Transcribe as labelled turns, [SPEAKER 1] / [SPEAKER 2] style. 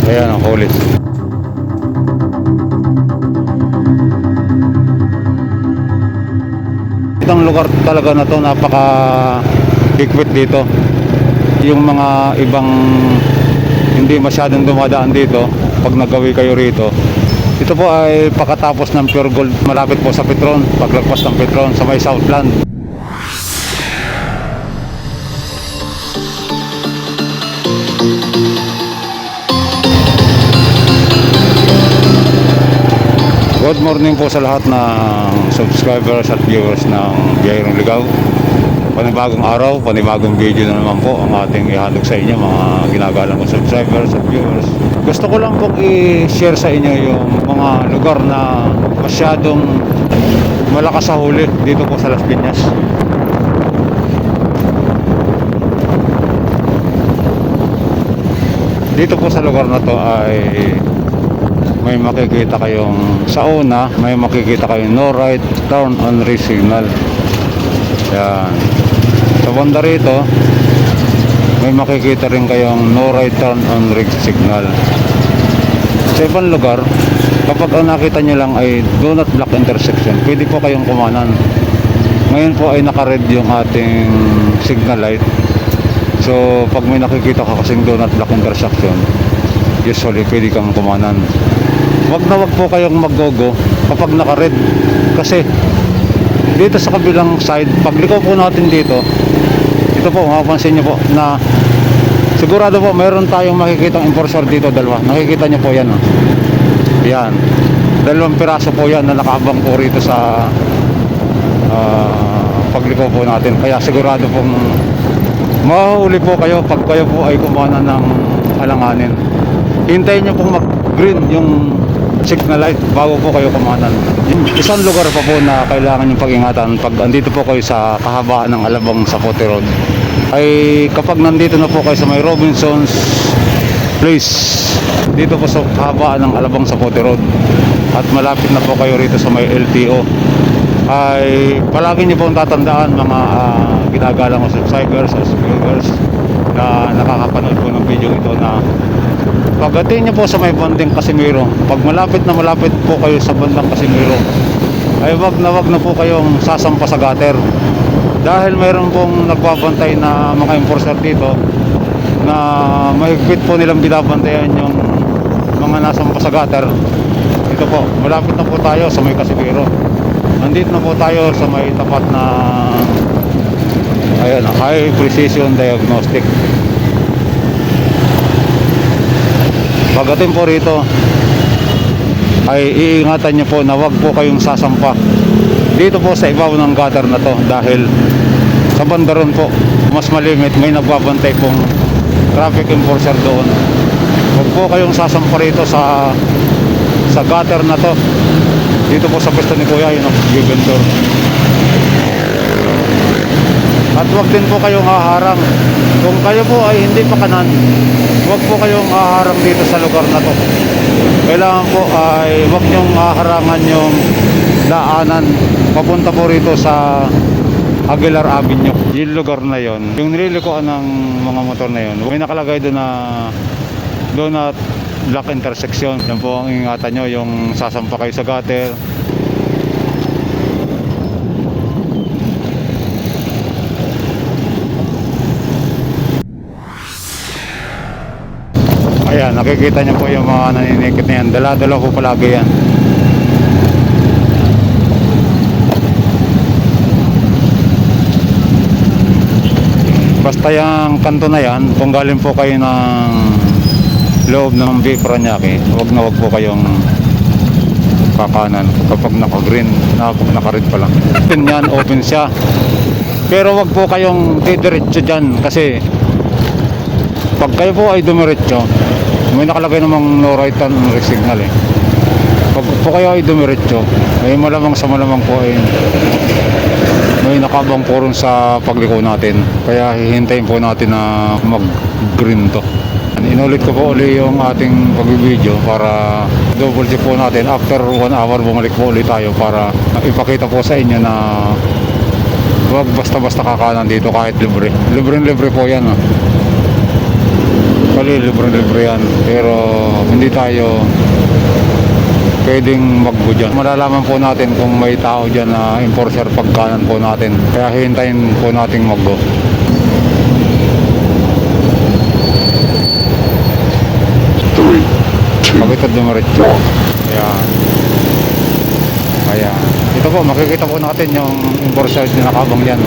[SPEAKER 1] Ayan ang kulis. Itong lugar talaga na to napaka higpit dito. Yung mga ibang hindi masyadong dumadaan dito pag nagawi kayo rito, ito po ay pagkatapos ng Pure Gold, malapit po sa Petron, paglagpas ng Petron sa may Southland. Good morning po sa lahat ng subscribers at viewers ng Biyahirong Ligaw. Panibagong araw, panibagong video na naman po ang ating ihandog sa inyo mga ginagalang subscribers at viewers. Gusto ko lang po i-share sa inyo yung mga lugar na masyadong malakas sa huli dito po sa Las Piñas. Dito po sa lugar na to ay may makikita kayong sa una, may makikita kayong no right turn on red signal. Yan. Sa banda rito, may makikita rin kayong no right turn on red signal. Sa ibang lugar, kapag ang nakita nyo lang ay do not block intersection, pwede po kayong kumanan. Ngayon po ay naka-red yung ating signal light. So pag may nakikita ka kasing do not block intersection, usually pwede kang kumanan. Wag na wag po kayong mag-go kapag naka-red, kasi dito sa kabilang side, pagliko po natin dito, ito po, mapapansin nyo po na sigurado po mayroon tayong makikitang enforcer dito, dalawa. Nakikita nyo po yan, oh. Yan, dalawang piraso po yan na nakaabang po rito sa pagliko po natin. Kaya sigurado pong mahuli po kayo pag kayo po ay kumana ng alanganin. Hintayin nyo pong mag-green yung signal light bago po kayo kumanan. Isang lugar pa po na kailangan yung pag-ingatan pag andito po kayo sa kahabaan ng Alabang Zapote Road ay kapag nandito na po kayo sa may Robinson's Place, dito po sa kahabaan ng Alabang Zapote Road at malapit na po kayo rito sa may LTO, ay palagi nyo pong tatandaan mga ginagalang o subscribers o viewers na nakakapanood po ng video ito na pagdating nyo po sa may bandang Casimiro, pag malapit na malapit po kayo sa bandang Casimiro, ay wag na po kayong sasampa sa gutter, dahil mayroon pong nagbabantay na mga enforcer dito na mahigpit po nilang binabantayan yung mga nasampa sa gutter. Ito po, malapit na po tayo sa may Casimiro, nandito na po tayo sa may tapat na ayan, high precision diagnostic. Pagdating po rito ay iingatan nyo po na wag po kayong sasampa dito po sa ibabaw ng gutter na to, dahil sa banda ron po mas malimit, may nagbabantay pong traffic enforcer doon. Wag po kayong sasampa rito sa gutter na to, dito po sa pwesto ni Kuya, yun ang given door. At wag din po kayong haharang kung kayo po ay hindi pa kanan. Wag po kayong haharang dito sa lugar na to. Kailangan po ay wag nyong haharangan yung daanan papunta po rito sa Aguilar Avenue. Yung lugar na yon, yung nililikuan ng mga motor na yon, may nakalagay doon na do not block intersection. Yan po ang ingatan nyo, yung sasampa kayo sa gutter. Ayan, nakikita nyo po yung mga naninikit na yan. Dala-dala po palagi yan. Basta yung kanto na yan, kung galing po kayo ng loob ng Paranaque, wag na wag po kayong kakanan kapag naka-green, naka-red pa lang. Yan, open siya. Pero wag po kayong didiretso dyan, kasi pag kayo po ay dumiretso, may nakalagay namang no right turn on red signal eh. Pag po kayo ay dumiretso, ay malamang sa malamang po ay may nakabang po rin sa pagliko natin. Kaya hihintayin po natin na mag-green to. Inulit ko po ulit yung ating pagbibideo para double check po natin. After 1 hour bumalik po ulit tayo para ipakita po sa inyo na wag basta-basta kakanan dito kahit libre. Libre po yan. Actually, libre-libre yan. Pero hindi tayo pwedeng magbo dyan. Malalaman po natin kung may tao dyan na enforcer pagkanan po natin. Kaya hintayin po nating magbo. Kabitod dumiretso. Ayan. Ayan. Ito po, makikita po natin yung enforcer na nakabang yan.